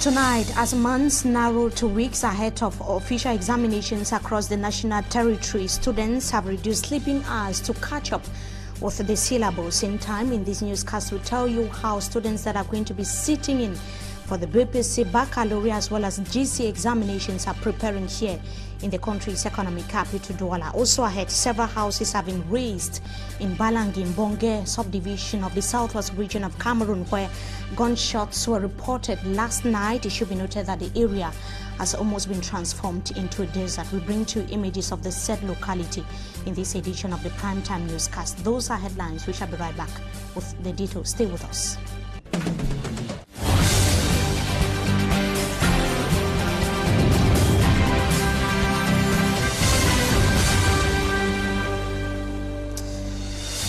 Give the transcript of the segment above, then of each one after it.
Tonight, as months narrow to weeks ahead of official examinations across the national territory, students have reduced sleeping hours to catch up with the syllabus in time. In this newscast, we'll tell you how students that are going to be sitting in for the BPC Baccalaureate as well as GC examinations are preparing here in the country's economic capital, Douala. Also ahead, several houses have been razed in Balangi, Bonge subdivision of the southwest region of Cameroon, where gunshots were reported last night. It should be noted that the area has almost been transformed into a desert. We bring to you images of the said locality in this edition of the Primetime Newscast. Those are headlines. We shall be right back with the details. Stay with us.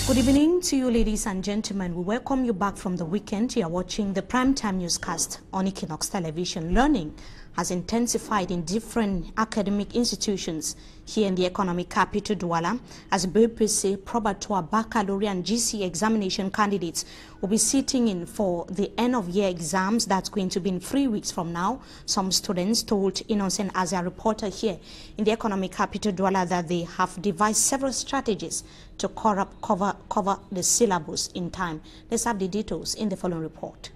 Good evening to you, ladies and gentlemen. We welcome you back from the weekend. You are watching the Primetime Newscast on Equinox Television. Learning has intensified in different academic institutions here in the economic capital, Douala, as BPC, Probatoire, Baccalaureate and GC examination candidates will be sitting in for the end-of-year exams. That's going to be in 3 weeks from now. Some students told Innocent as a reporter here in the economic capital, Douala, that they have devised several strategies to cover the syllabus in time. Let's have the details in the following report.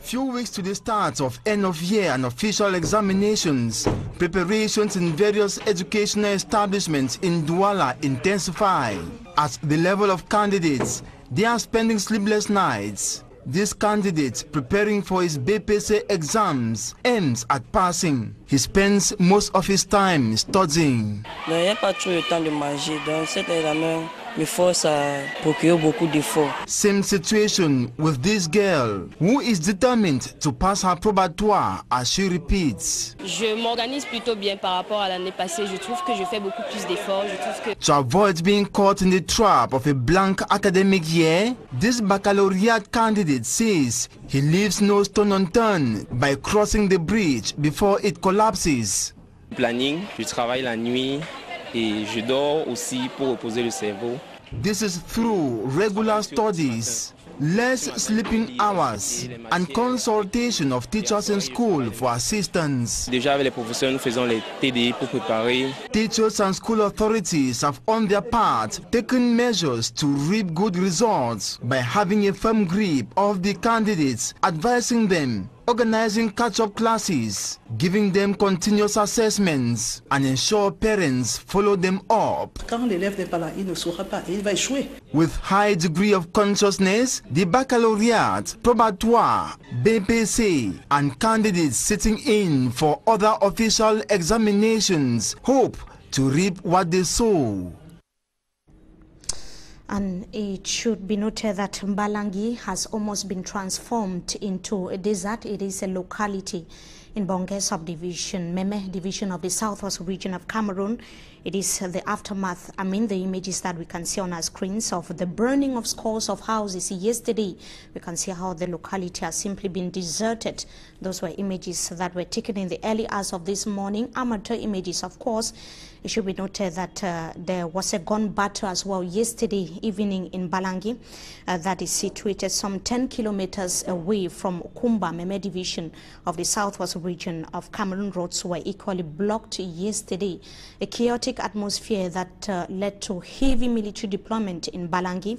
Few weeks to the start of end-of-year and official examinations, preparations in various educational establishments in Douala intensify. At the level of candidates, they are spending sleepless nights. This candidate, preparing for his BPC exams, aims at passing. He spends most of his time studying. Il n'y a pas trop le temps de manger, donc cet examen me force à procurer beaucoup d'efforts. Same situation with this girl, who is determined to pass her probatoire, as she repeats. Je m'organise plutôt bien par rapport à l'année passée. Je trouve que je fais beaucoup plus d'efforts. Je trouve que To avoid being caught in the trap of a blank academic year, this baccalaureate candidate says he leaves no stone unturned by crossing the bridge before it collapses. Planning, je travaille la nuit et je dors aussi pour reposer le cerveau. This is through regular studies, less sleeping hours, and consultation of teachers in school for assistance. Déjà avec les professeurs, nous faisons les TD pour préparer. Teachers and school authorities have on their part taken measures to reap good results by having a firm grip of the candidates, advising them, organizing catch-up classes, giving them continuous assessments, and ensure parents follow them up. Quand l'élève n'est pas là, il ne saura pas et il va échouer. With high degree of consciousness, the baccalaureate, probatoire, BPC, and candidates sitting in for other official examinations hope to reap what they sow. And it should be noted that Mbalangi has almost been transformed into a desert. It is a locality in Bonge subdivision, Meme division of the southwest region of Cameroon. It is the aftermath, the images that we can see on our screens of the burning of scores of houses yesterday. We can see how the locality has simply been deserted. Those were images that were taken in the early hours of this morning. Amateur images, of course. It should be noted that there was a gun battle as well yesterday evening in Balangi that is situated some 10 kilometers away from Kumba, Meme division of the southwest region of Cameroon. Roads were equally blocked yesterday. A chaotic atmosphere that led to heavy military deployment in Balangi.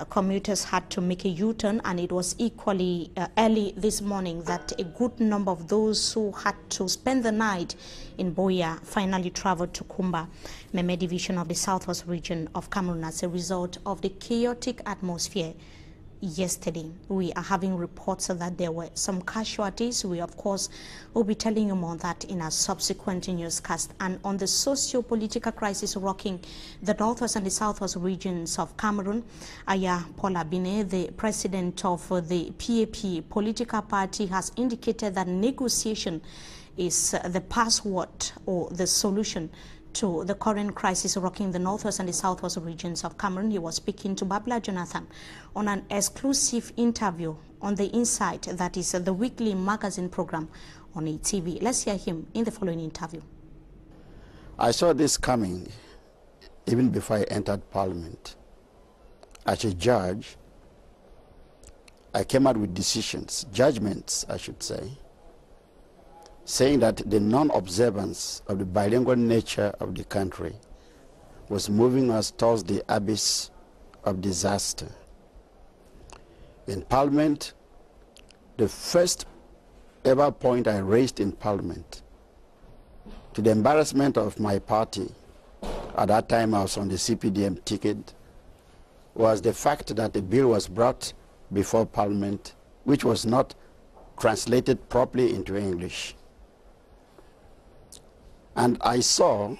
Commuters had to make a U-turn, and it was equally early this morning that a good number of those who had to spend the night in Boya finally traveled to Kumba, Meme division of the southwest region of Cameroon, as a result of the chaotic atmosphere yesterday. We are having reports that there were some casualties. We, of course, will be telling you more on that in our subsequent newscast. And on the socio-political crisis rocking the northwest and the southwest regions of Cameroon, Aya Paula Bine, the president of the PAP political party, has indicated that negotiation is the password or the solution to the current crisis rocking the northwest and the southwest regions of Cameroon. He was speaking to Babla Jonathan on an exclusive interview on the Insight, that is the weekly magazine program on ATV. Let's hear him in the following interview. I saw this coming even before I entered Parliament. As a judge, I came out with decisions, judgments, I should say, saying that the non-observance of the bilingual nature of the country was moving us towards the abyss of disaster. In Parliament, the first ever point I raised in Parliament, to the embarrassment of my party, at that time I was on the CPDM ticket, was the fact that the bill was brought before Parliament, which was not translated properly into English. And I saw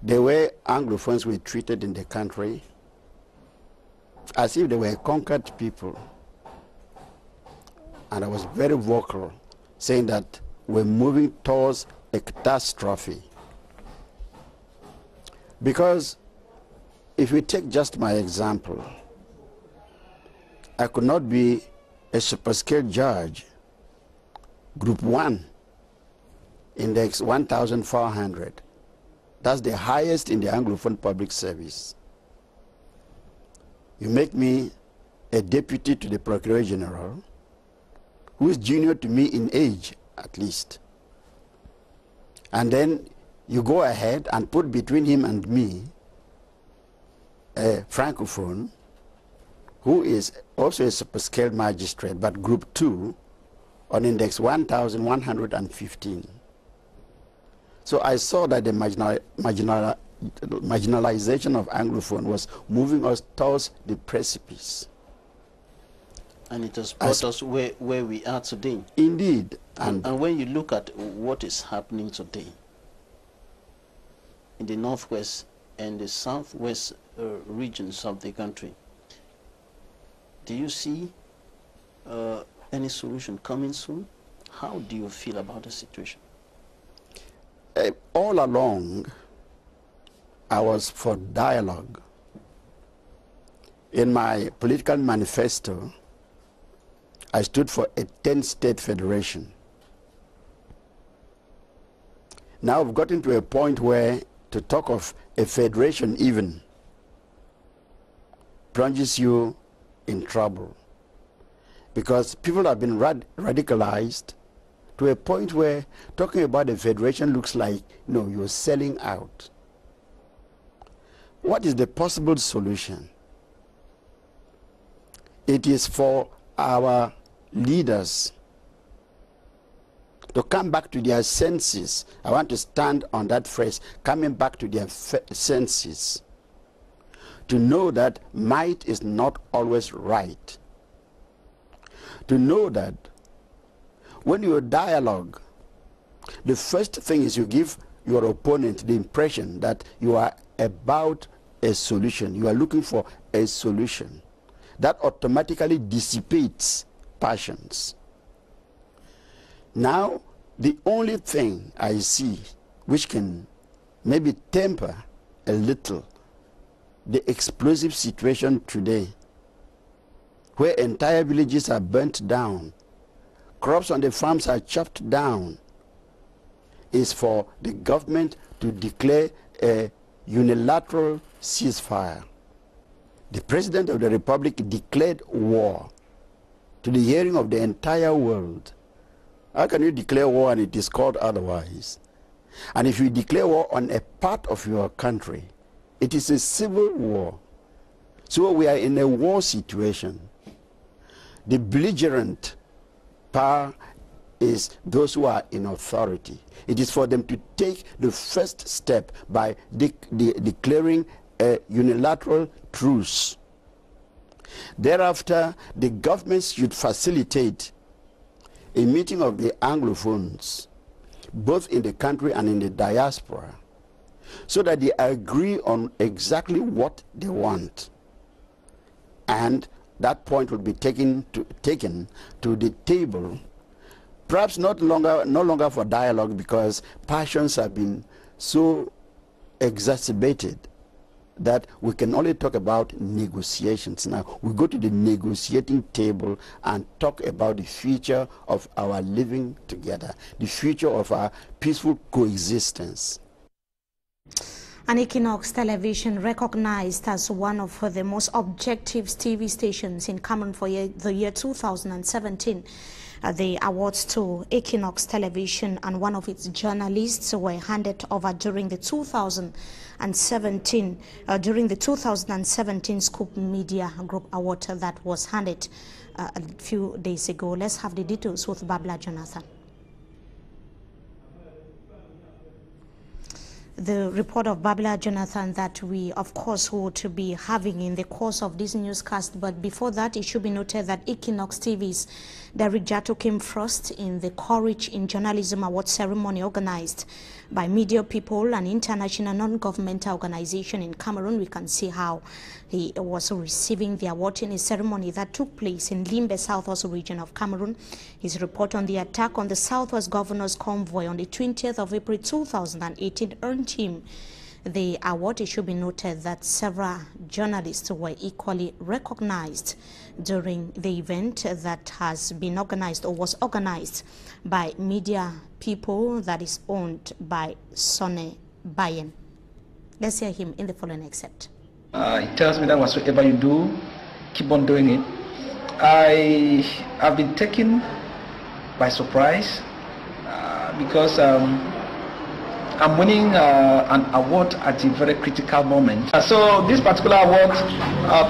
the way Anglophones were treated in the country as if they were conquered people. And I was very vocal, saying that we're moving towards a catastrophe. Because if we take just my example, I could not be a superscale judge, Group 1, Index 1,400. That's the highest in the Anglophone public service. You make me a deputy to the Procurator General, who is junior to me in age, at least. And then you go ahead and put between him and me a Francophone, who is also a superscale magistrate, but Group 2, on Index 1,115. So I saw that the marginalization of Anglophone was moving us towards the precipice. And it has brought us where we are today. Indeed. And when you look at what is happening today in the northwest and the southwest regions of the country, do you see any solution coming soon? How do you feel about the situation? All along, I was for dialogue. In my political manifesto, I stood for a 10-state federation. Now we've gotten to a point where to talk of a federation even plunges you in trouble, because people have been radicalized to a point where talking about a federation looks like, you're selling out. What is the possible solution? It is for our leaders to come back to their senses. I want to stand on that phrase, coming back to their senses, to know that might is not always right, to know that when you dialogue, the first thing is you give your opponent the impression that you are about a solution, you are looking for a solution. That automatically dissipates passions. Now, the only thing I see which can maybe temper a little the explosive situation today, where entire villages are burnt down, crops on the farms are chopped down, is for the government to declare a unilateral ceasefire. The President of the Republic declared war to the hearing of the entire world. How can you declare war and it is called otherwise? And if you declare war on a part of your country, it is a civil war. So we are in a war situation. The belligerent power is those who are in authority. It is for them to take the first step by declaring a unilateral truce. Thereafter, the governments should facilitate a meeting of the Anglophones, both in the country and in the diaspora, so that they agree on exactly what they want. And that point will be taken to the table, perhaps no longer for dialogue, because passions have been so exacerbated that we can only talk about negotiations. Now we go to the negotiating table and talk about the future of our living together, the future of our peaceful coexistence. And Equinoxe Television, recognized as one of the most objective TV stations in Cameroon for the year 2017. The awards to Equinoxe Television and one of its journalists were handed over during the 2017 Scoop Media Group Award that was handed a few days ago. Let's have the details with Babla Jonathan. The report of Babla Jonathan that we, of course, would be having in the course of this newscast. But before that, it should be noted that Equinoxe TV's Derek Jato came first in the Courage in Journalism Award ceremony organized by Media People, an international non-governmental organization in Cameroon. We can see how he was receiving the award in a ceremony that took place in Limbe, Southwest region of Cameroon. His report on the attack on the Southwest Governor's Convoy on the 20th of April 2018 earned him the award. It should be noted that several journalists were equally recognized during the event that has been organized or was organized by Media People that is owned by Sonny Bayen. Let's hear him in the following excerpt. It tells me that whatsoever you do, keep on doing it. I have been taken by surprise because I'm winning an award at a very critical moment. So this particular award,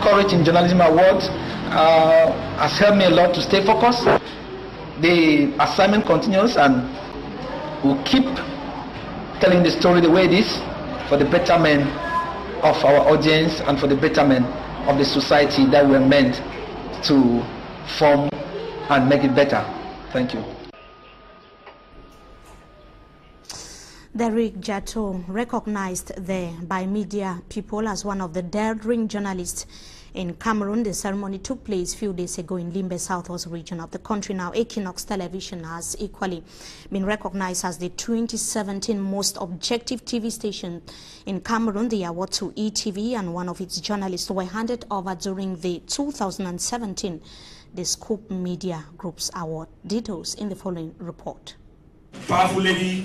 Courage in Journalism Award, has helped me a lot to stay focused. The assignment continues and we'll keep telling the story the way it is for the betterment of our audience and for the betterment of the society that we're meant to form and make it better. Thank you. Derek Jato, recognized there by Media People as one of the daring journalists in Cameroon. The ceremony took place a few days ago in Limbe, Southwest region of the country. Now, Equinoxe Television has equally been recognized as the 2017 most objective TV station in Cameroon. The award to ETV and one of its journalists were handed over during the 2017 the Scoop Media Group's Award. Details in the following report. Powerful lady,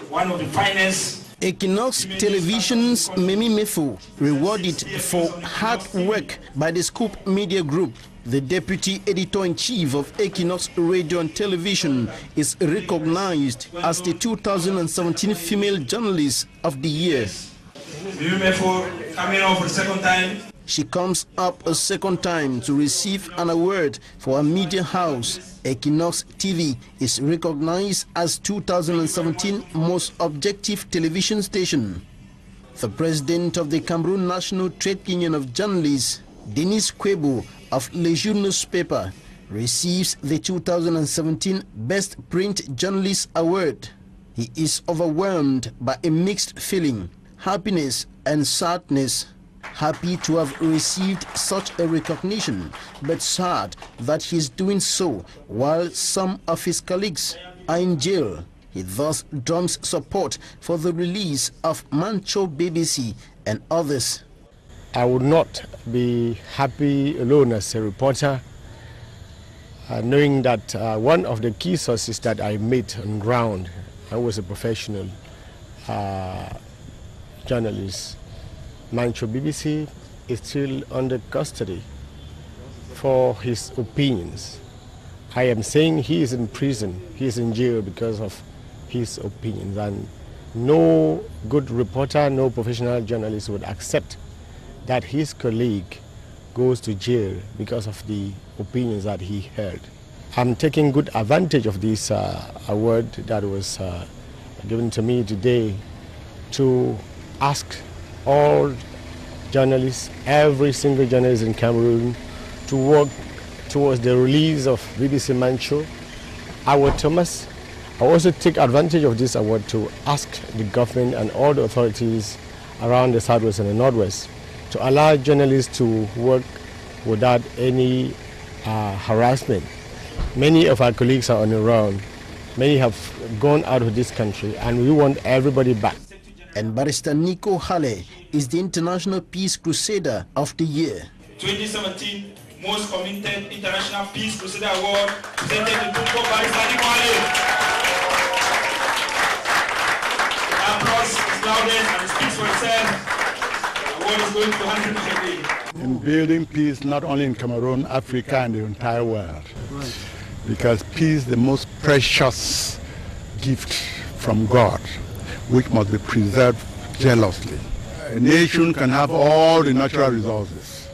one of the finest. Equinoxe Television's Memi Mefo rewarded for hard work by the Scoop Media Group. The Deputy Editor-in-Chief of Equinoxe Radio and Television is recognized as the 2017 Female Journalist of the Year. Memi Mefo coming on for the second time. She comes up a second time to receive an award for a media house. Equinoxe TV is recognized as 2017 most objective television station. The president of the Cameroon National Trade Union of Journalists, Denis Kwebo of Le Jour newspaper, receives the 2017 Best Print Journalist Award. He is overwhelmed by a mixed feeling, happiness and sadness. Happy to have received such a recognition, but sad that he is doing so while some of his colleagues are in jail. He thus drums support for the release of Mancho BBC and others. I would not be happy alone as a reporter, knowing that one of the key sources that I met on ground, I was a professional journalist. Mancho BBC is still under custody for his opinions. I am saying he is in prison, he is in jail because of his opinions, and no good reporter, no professional journalist would accept that his colleague goes to jail because of the opinions that he held. I'm taking good advantage of this award that was given to me today to ask all journalists, every single journalist in Cameroon, to work towards the release of BBC Mancho. Award Thomas, I also take advantage of this award to ask the government and all the authorities around the Southwest and the Northwest to allow journalists to work without any harassment. Many of our colleagues are on the run. Many have gone out of this country, and we want everybody back. And Barrister Nico Hale is the International Peace Crusader of the Year. 2017 Most Committed International Peace Crusader Award presented to Barrister Nico Hale. The applause is loudest and it speaks for award is going to 100%. In building peace, not only in Cameroon, Africa, and the entire world. Right. Because peace is the most precious gift from God, which must be preserved jealously. A nation can have all the natural resources,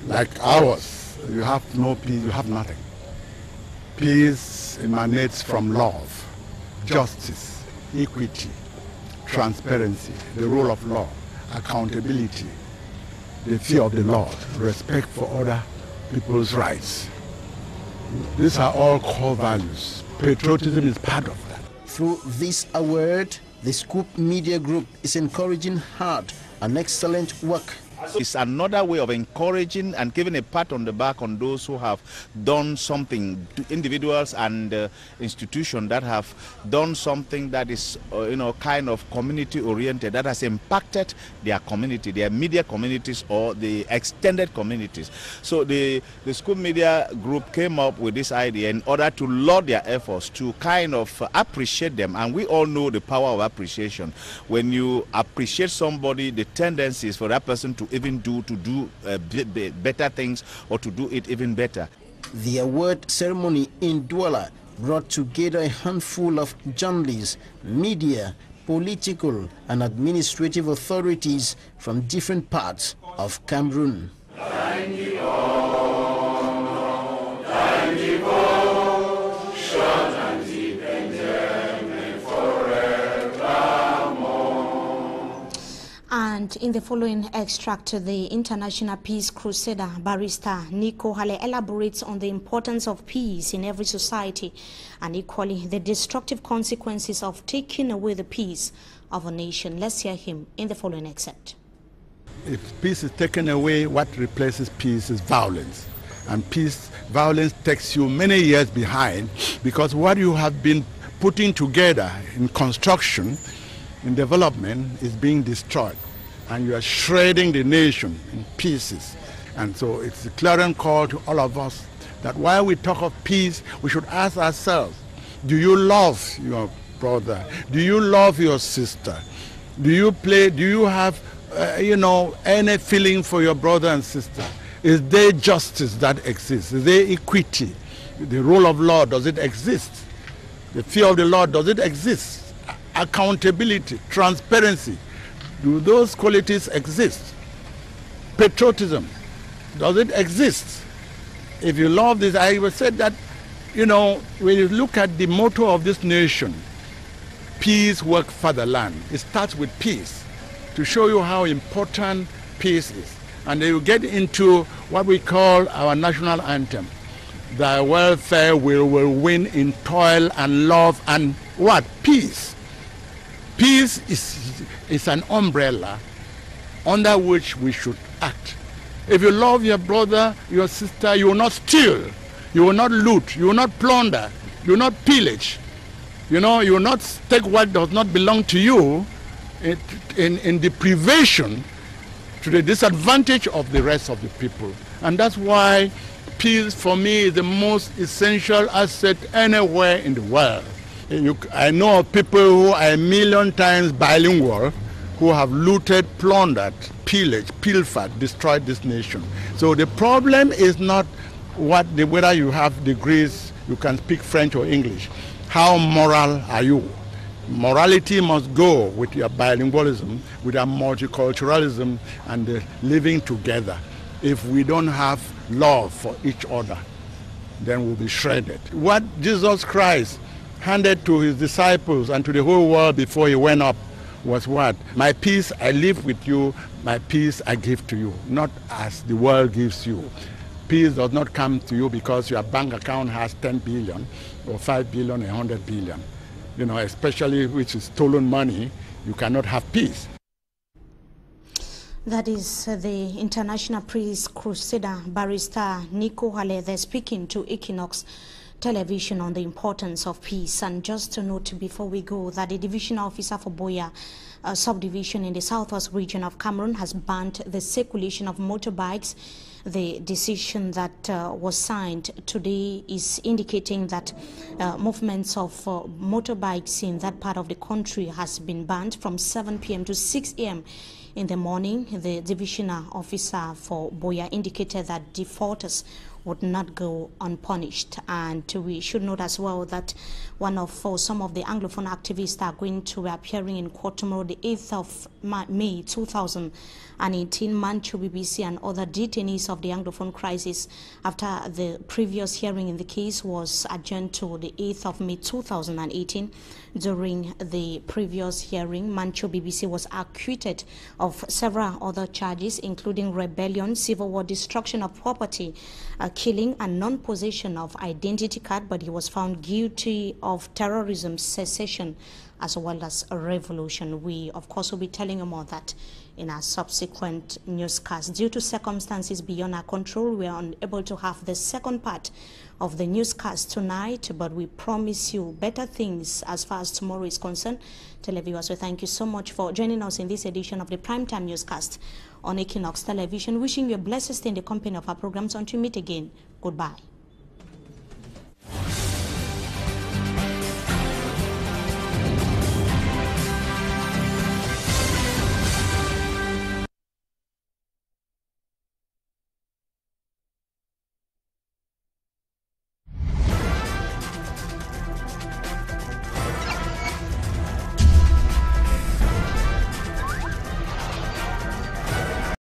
like ours. You have no peace, you have nothing. Peace emanates from love, justice, equity, transparency, the rule of law, accountability, the fear of the Lord, respect for other people's rights. These are all core values. Patriotism is part of that. Through this award, the Scoop Media Group is encouraging hard and excellent work. It's another way of encouraging and giving a pat on the back on those who have done something, to individuals and institutions that have done something that is, kind of community-oriented, that has impacted their community, their media communities or the extended communities. So the School Media Group came up with this idea in order to laud their efforts, to kind of appreciate them. And we all know the power of appreciation. When you appreciate somebody, the tendency is for that person to even do better things or to do it even better. The award ceremony in Douala brought together a handful of journalists, media, political and administrative authorities from different parts of Cameroon. Thank you all. Thank you all. Short and deep and forevermore. And in the following extract, the international peace crusader barrister Nico Hale elaborates on the importance of peace in every society and equally the destructive consequences of taking away the peace of a nation. Let's hear him in the following excerpt. If peace is taken away, what replaces peace is violence. And violence takes you many years behind, because what you have been putting together in construction, in development, is being destroyed. And you are shredding the nation in pieces. And so it's a clarion call to all of us that while we talk of peace, we should ask ourselves, do you love your brother? Do you love your sister? Do you have any feeling for your brother and sister? Is there justice that exists? Is there equity? The rule of law, does it exist? The fear of the Lord, does it exist? Accountability, transparency, do those qualities exist? Patriotism, does it exist? If you love this, I would say that, when you look at the motto of this nation, peace, work, fatherland, it starts with peace, to show you how important peace is. And then you get into what we call our national anthem. Thy welfare will win in toil and love and what? Peace. Peace is an umbrella under which we should act. If you love your brother, your sister, you will not steal, you will not loot, you will not plunder, you will not pillage. You will not take what does not belong to you in deprivation to the disadvantage of the rest of the people. And that's why peace for me is the most essential asset anywhere in the world. I know of people who are 1,000,000 times bilingual who have looted, plundered, pillaged, pilfered, destroyed this nation. So the problem is not whether you have degrees, you can speak French or English. How moral are you? Morality must go with your bilingualism, with our multiculturalism and the living together. If we don't have love for each other, then we'll be shredded. What Jesus Christ handed to his disciples and to the whole world before he went up was what? My peace I leave with you, my peace I give to you, not as the world gives you. Peace does not come to you because your bank account has 10 billion or 5 billion, 100 billion. Especially which is stolen money, you cannot have peace. That is the international peace crusader barrister Nico Hale. They're speaking to Equinox Television on the importance of peace. And just to note before we go that the divisional officer for Boya subdivision in the southwest region of Cameroon has banned the circulation of motorbikes The decision that was signed today is indicating that movements of motorbikes in that part of the country has been banned from 7 p.m. to 6 a.m. in the morning. The divisional officer for Boya indicated that defaulters would not go unpunished. And we should note as well that some of the Anglophone activists are going to be appearing in court tomorrow, the 8th of May 2018. Mancho BBC and other detainees of the Anglophone crisis, after the previous hearing in the case was adjourned to the 8th of May 2018. During the previous hearing, Mancho BBC was acquitted of several other charges, including rebellion, civil war, destruction of property, killing and non-possession of identity card, but he was found guilty of terrorism, secession, as well as a revolution. We, of course, will be telling you more of that in our subsequent newscast. Due to circumstances beyond our control, we are unable to have the second part of the newscast tonight, but we promise you better things as far as tomorrow is concerned. Televiewers, so thank you so much for joining us in this edition of the Primetime Newscast on Equinox Television. Wishing you a blessed stay in the company of our programs. Until we meet again, goodbye.